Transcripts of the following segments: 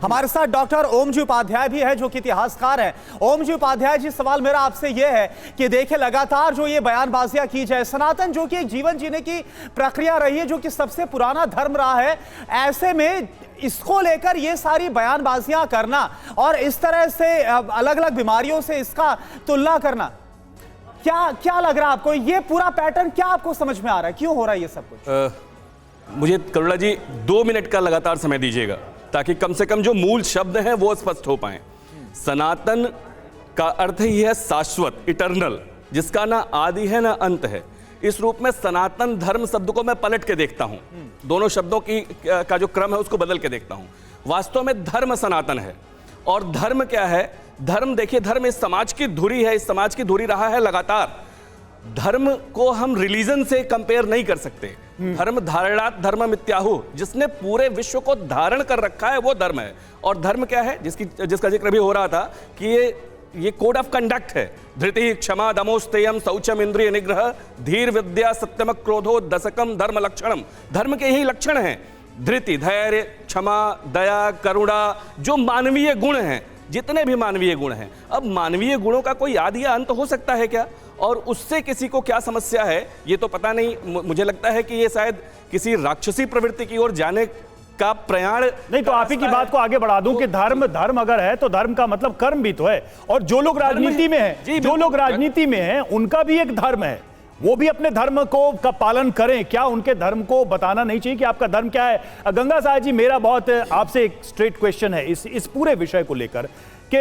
हमारे साथ डॉक्टर ओम जी उपाध्याय भी है जो कि इतिहासकार हैं। ओम जी उपाध्याय जी, सवाल मेरा आपसे यह है कि देखिए लगातार जो ये बयानबाजियां की जाए, सनातन जो कि एक जीवन जीने की प्रक्रिया रही है, जो कि सबसे पुराना धर्म रहा है, ऐसे में इसको लेकर ये सारी बयानबाजियां करना और इस तरह से अलग अलग बीमारियों से इसका तुलना करना, क्या लग रहा है आपको? ये पूरा पैटर्न क्या आपको समझ में आ रहा है? क्यों हो रहा है ये सब कुछ? मुझे करुणा जी 2 मिनट का लगातार समय दीजिएगा ताकि कम से कम जो मूल शब्द हैं वो स्पष्ट हो पाए। सनातन का अर्थ ही है शाश्वत, इटर्नल, जिसका ना आदि है ना अंत है। इस रूप में सनातन धर्म शब्द को मैं पलट के देखता हूं, दोनों शब्दों का जो क्रम है उसको बदल के देखता हूं। वास्तव में धर्म सनातन है। और धर्म क्या है? धर्म, देखिए, धर्म इस समाज की धुरी है, इस समाज की धुरी रहा है लगातार। धर्म को हम रिलीजन से कंपेयर नहीं कर सकते। धर्म धारणात् धर्म मित्याहु, जिसने पूरे विश्व को धारण कर रखा है वो धर्म है। और धर्म क्या है? जिसका जिक्र भी हो रहा था कि ये कोड ऑफ कंडक्ट है। धृति क्षमा दमोस्तेयम शौचम इंद्रिय निग्रह धीर विद्या सत्यम क्रोधो दशकम धर्म लक्षणम। धर्म के यही लक्षण हैं, धृति, धैर्य, क्षमा, दया, करुणा, जो मानवीय गुण हैं, जितने भी मानवीय गुण हैं। अब मानवीय गुणों का कोई आदि या अंत हो सकता है क्या? और उससे किसी को क्या समस्या है ये तो पता नहीं। मुझे लगता है कि ये शायद किसी राक्षसी प्रवृत्ति की ओर जाने का प्रयाण नहीं। तो आप ही की बात को आगे बढ़ा दूं कि धर्म अगर है तो धर्म का मतलब कर्म भी तो है। और जो लोग राजनीति में हैं, जो लोग राजनीति में हैं, उनका भी एक धर्म है, वो भी अपने धर्म को का पालन करें। क्या उनके धर्म को बताना नहीं चाहिए कि आपका धर्म क्या है? गंगा साहब जी, मेरा बहुत आपसे एक स्ट्रेट क्वेश्चन है इस पूरे विषय को लेकर कि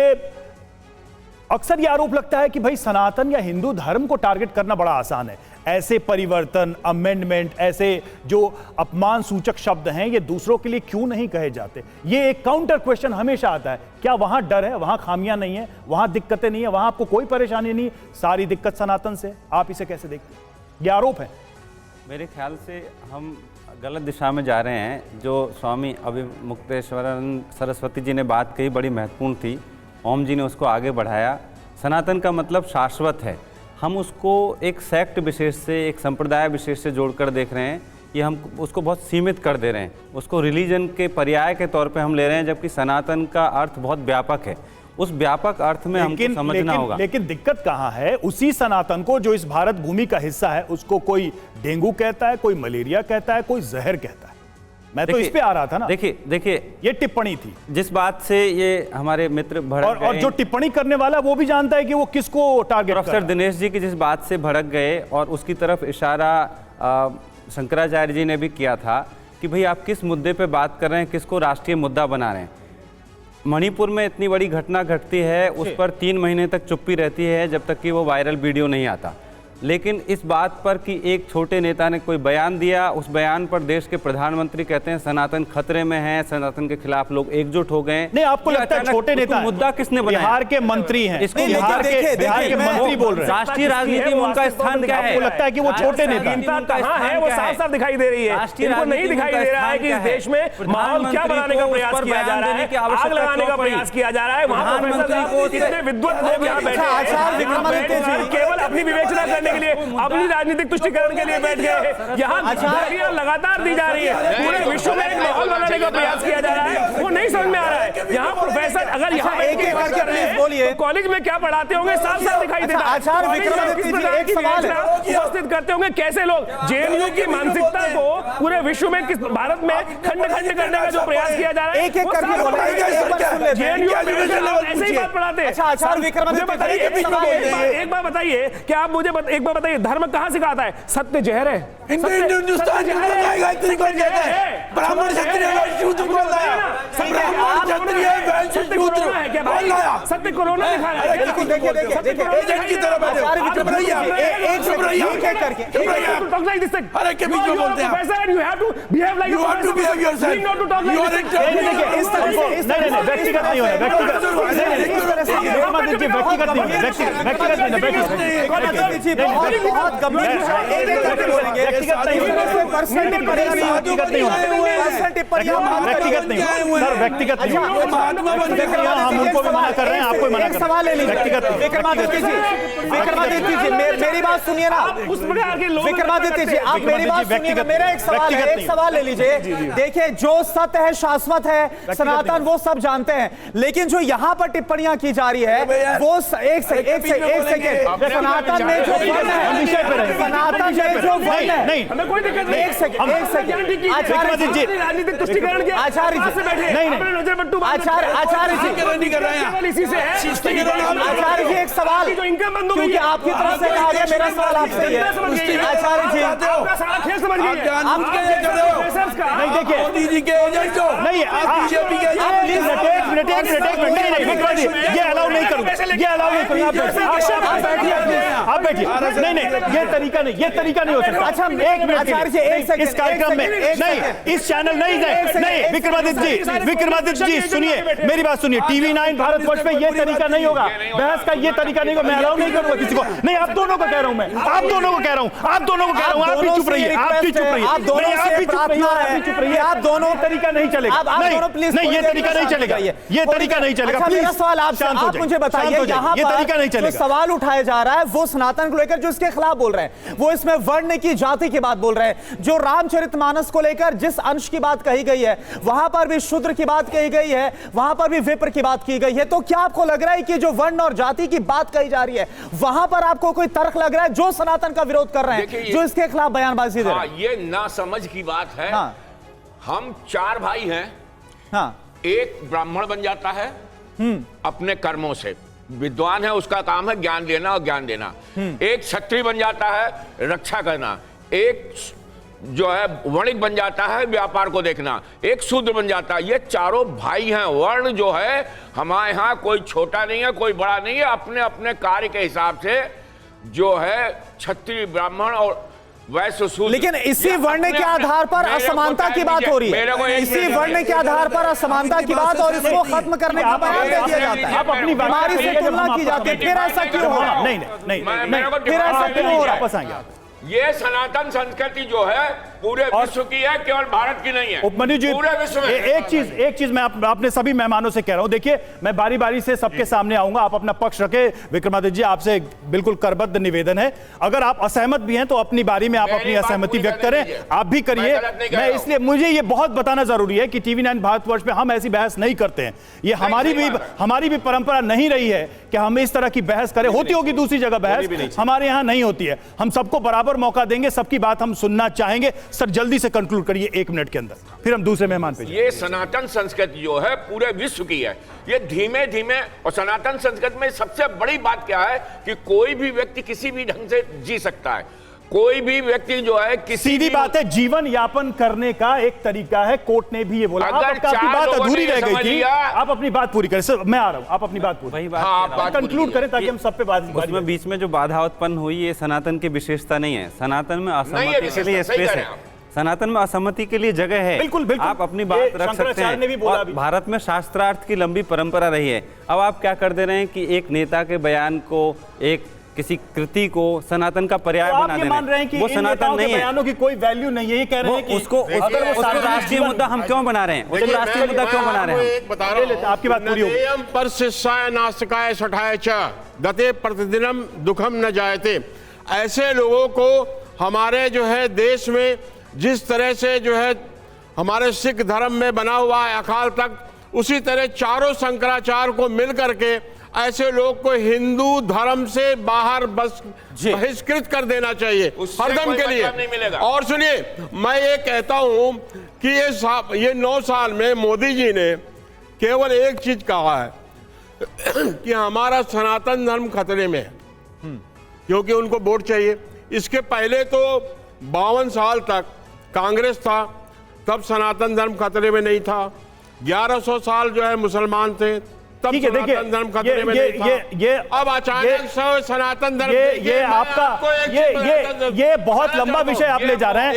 अक्सर ये आरोप लगता है कि भाई सनातन या हिंदू धर्म को टारगेट करना बड़ा आसान है। ऐसे परिवर्तन, अमेंडमेंट, ऐसे जो अपमान सूचक शब्द हैं, ये दूसरों के लिए क्यों नहीं कहे जाते? ये एक काउंटर क्वेश्चन हमेशा आता है। क्या वहां डर है, वहां खामियां नहीं है, वहां दिक्कतें नहीं है, वहां आपको कोई परेशानी नहीं, सारी दिक्कत सनातन से? आप इसे कैसे देखते हैं? ये आरोप है। मेरे ख्याल से हम गलत दिशा में जा रहे हैं। जो स्वामी अभिमुक्तेश्वरानंद सरस्वती जी ने बात कही बड़ी महत्वपूर्ण थी, ओम जी ने उसको आगे बढ़ाया। सनातन का मतलब शाश्वत है। हम उसको एक सेक्ट विशेष से, एक संप्रदाय विशेष से जोड़कर देख रहे हैं। ये हम उसको बहुत सीमित कर दे रहे हैं, उसको रिलीजन के पर्याय के तौर पे हम ले रहे हैं, जबकि सनातन का अर्थ बहुत व्यापक है। उस व्यापक अर्थ में हमको समझना होगा। लेकिन दिक्कत कहाँ है? उसी सनातन को जो इस भारत भूमि का हिस्सा है, उसको कोई डेंगू कहता है, कोई मलेरिया कहता है, कोई जहर कहता है। मैं तो इस पे आ रहा था ना। देखिए ये टिप्पणी थी जिस बात से ये हमारे मित्र भड़क गए, और जो टिप्पणी करने वाला वो भी जानता है कि वो किसको टारगेट कर रहा है। प्रोफेसर दिनेश जी की जिस बात से भड़क गए और उसकी तरफ इशारा शंकराचार्य जी ने भी किया था कि भाई आप किस मुद्दे पे बात कर रहे हैं, किसको राष्ट्रीय मुद्दा बना रहे हैं। मणिपुर में इतनी बड़ी घटना घटती है, उस पर 3 महीने तक चुप्पी रहती है जब तक कि वो वायरल वीडियो नहीं आता। लेकिन इस बात पर कि एक छोटे नेता ने कोई बयान दिया, उस बयान पर देश के प्रधानमंत्री कहते हैं सनातन खतरे में है, सनातन के खिलाफ लोग एकजुट हो गए। नहीं, आपको लगता है छोटे नेता? मुद्दा किसने बनाया? बिहार के मंत्री हैं, इसको बिहार के मंत्री बोल रहे हैं। राष्ट्रीय राजनीति में उनका स्थान क्या है? आपको लगता है कि वो छोटे नेता कहां है? वो साफ साफ दिखाई दे रही है। इनको नहीं दिखाई दे रहा है कि इस देश में माहौल क्या बनाने का प्रयास किया जा रहा है, आग लगाने का प्रयास किया जा रहा है। वहां इतने विद्वत लोग यहाँ बैठे केवल अपनी विवेचना करने के लिए, अपनी राजनीतिक तुष्टिकरण के लिए बैठ गए। यहाँ गालियां लगातार दी जा रही है, पूरे विश्व में एक माहौल बनाने का प्रयास किया जा रहा है। वो नहीं समझ में आ रहा है। यहाँ प्रोफेसर अगर यहाँ एक एक करके प्लीज बोलिए, कॉलेज में क्या पढ़ाते होंगे साफ साफ दिखाई देता है। उपस्थित करते होंगे कैसे लोग जेएनयू की मानसिकता को पूरे विश्व में, किस भारत में खंड खंड करने का जो प्रयास किया जा रहा है, एक एक करके जेएनयू ऐसे ही बात पढ़ाते हैं। एक बार बताइए कि आप मुझे एक बार बताइए, धर्म कहां सिखाता है? सत्य जहर है। हिंदुस्तान ब्राह्मण क्षत्रिय शूद्र बोल रहा है। सत्य कोरोना दिखा रहा है। व्यक्तिगत नहीं होना, बहुत गंभीर व्यक्तिगत नहीं, सर व्यक्तिगत नहीं। उनको भी मना कर रहे हैं, आपको भी मना एक कर सवाल ले लीजिए व्यक्तिगत विक्रमादित्य जी, विक्रमादित्य जी मेरी बात सुनिए ना, विक्रमादित्य जी आप मेरी बात सुनिए, मेरा एक सवाल है, एक सवाल ले लीजिए। देखिए जो सत्य है, शाश्वत है, सनातन, वो सब जानते हैं, लेकिन जो यहाँ पर टिप्पणियां की जा रही है वो एक सेकेंड, सनातन में जो वर्ण है, सनातन में जो वर्ण है, नहीं हमें कोई दिक्कत नहीं, एक सेकेंड आचार्य जी, राजनीतिक तुष्टिकरण के आचार्य जी, नहीं आचार्य जी, इसी से है आचार्य जी एक सवाल, जो इनकम बंद हो गई क्योंकि आपकी तरफ से कहा गया, मेरा सवाल आपसे है आचार्य जी, आपका सारा खेल समझ गए हैं। आप नहीं देखिए मोदी जी के एजेंट हो, नहीं बीजेपी के आप प्लीज एक मिनट नहीं विक्रमादित्य, ये अलाउ नहीं करूंगा, ये अलाउ नहीं करूंगा, आप बैठिए, नहीं ये तरीका नहीं हो सकता। अच्छा एक मिनट आचार्य जी, एक सेकंड, इस कार्यक्रम में नहीं, इस चैनल नहीं विक्रमादित्य जी सुनिए, मेरी बात सुनिए, टीवी 9 भारतवर्ष में ये तरीका नहीं होगा, बहस का ये तरीका नहीं होगा, मैं अलाउ नहीं करूंगा किसी को, नहीं आप दोनों को कह रहा हूं, मैं आप दोनों को कह रहा हूं, आप भी चुप रहिए, आप भी चुप रहिए, आप चुप रहिए, आप दोनों तरीका नहीं चलेगा, नहीं ये तरीका नहीं चलेगा, ये तरीका नहीं चलेगा। मेरा सवाल आपसे, आप मुझे बताइए, यहाँ ये तरीका नहीं पर जो चलेगा। सवाल उठाया जा रहा है वो सनातन को लेकर जो इसके खिलाफ बोल रहे हैं, वो इसमें वर्ण की, जाति की बात बोल रहे हैं, जो रामचरितमानस को लेकर जिस अंश की बात कही गई है वहां पर भी शूद्र की बात कही गई है, वहां पर भी विप्र की बात की गई है, तो क्या आपको लग रहा है कि जो वर्ण और जाति की बात कही जा रही है वहां पर आपको कोई तर्क लग रहा है जो सनातन का विरोध कर रहे हैं, जो इसके खिलाफ बयानबाजी दे रहे हैं? ये नासमझ की बात है। हाँ। हम 4 भाई हैं, हाँ, एक ब्राह्मण बन जाता है अपने कर्मों से, विद्वान है उसका काम है ज्ञान देना और ज्ञान देना, एक क्षत्रिय बन जाता है रक्षा करना, एक जो है वणिक बन जाता है व्यापार को देखना, एक शूद्र बन जाता है। ये चारों भाई हैं। वर्ण जो है हमारे यहाँ कोई छोटा नहीं है, कोई बड़ा नहीं है, अपने अपने कार्य के हिसाब से जो है क्षत्रिय ब्राह्मण और वैश्य शूद्र। लेकिन इसी वर्ण के आधार पर असमानता की बात हो रही है, इसी वर्ण के आधार पर असमानता की बात, और इसको खत्म करने का बयान दे दिया जाता है, आप अपनी हमारी से तुलना की जाती है, फिर ऐसा क्यों हो रहा है? नहीं फिर ऐसा क्यों हो रहा है? वापस आएंगे आप। ये सनातन संस्कृति जो है पूरे विश्व की है, केवल भारत की नहीं है, उपमन्यु जी पूरे विश्व में। एक चीज मैं अपने सभी मेहमानों से कह रहा हूं, देखिए मैं बारी बारी से सबके सामने आऊंगा, आप अपना पक्ष रखें। विक्रमादित्य जी आपसे बिल्कुल करबद्ध निवेदन है, अगर आप असहमत भी हैं तो अपनी बारी में आप अपनी असहमति व्यक्त करें, आप भी करिए। मैं इसलिए मुझे ये बहुत बताना जरूरी है कि टीवी 9 भारतवर्ष में हम ऐसी बहस नहीं करते हैं, ये हमारी भी परंपरा नहीं रही है कि हम इस तरह की बहस करें। होती होगी दूसरी जगह बहस, हमारे यहां नहीं होती है। हम सबको बराबर मौका देंगे, सबकी बात हम सुनना चाहेंगे। सर जल्दी से कंक्लूड करिए 1 मिनट के अंदर, फिर हम दूसरे मेहमान पे जाएंगे। ये सनातन संस्कृति जो है पूरे विश्व की है, ये धीमे धीमे, और सनातन संस्कृति में सबसे बड़ी बात क्या है कि कोई भी व्यक्ति किसी भी ढंग से जी सकता है, कोई भी व्यक्ति जो है किसी सीधी बात है, जीवन यापन करने का एक तरीका है, कोर्ट ने भी ये बोला। आपकी बात अधूरी रह गई थी, आप अपनी बात पूरी करें। सर मैं आ रहा हूं, आप अपनी बात पूरी कंक्लूड करें ताकि हम सब पे बात। उसमें बीच में जो बाधा उत्पन्न हुई, ये सनातन की विशेषता नहीं है, सनातन में असहमति के लिए स्पेस है, सनातन में असहमति के लिए जगह है। बिल्कुल आप अपनी बात रख सकते हैं, और भारत में शास्त्रार्थ की लंबी परंपरा रही है। अब आप क्या कर दे रहे हैं कि एक नेता के बयान को, एक किसी कृति को सनातन का पर्याय बना दे रहे हैं, वो सनातन नहीं है, बयानों की कोई वैल्यू नहीं है। ये कह रहे हैं कि उसको राष्ट्रीय मुद्दा हम क्यों बना रहे हैं, उसको राष्ट्रीय मुद्दा क्यों बना रहे हैं? बता रहा हूं, आपकी बात पूरी होगी। पर शिष्याय नास्तिकाय सठाय च गते प्रतिदिनम दुखम न जायते। ऐसे लोगों को हमारे जो है देश में जिस तरह से जो है हमारे सिख धर्म में बना हुआ है अकाल तख्त, उसी तरह चारों शंकराचार्य को मिल करके ऐसे लोग को हिंदू धर्म से बाहर बहिष्कृत कर देना चाहिए हरदम के लिए। और सुनिए, मैं ये कहता हूं कि ये 9 साल में मोदी जी ने केवल एक चीज कहा है कि हमारा सनातन धर्म खतरे में है, क्योंकि उनको वोट चाहिए। इसके पहले तो 52 साल तक कांग्रेस था, तब सनातन धर्म खतरे में नहीं था। 1100 साल जो है मुसलमान थे, तब सनातन धर्म खतरे में नहीं था। अब अचानक से सनातन धर्म ये आपका ये बहुत लंबा विषय आप ले जा रहे हैं।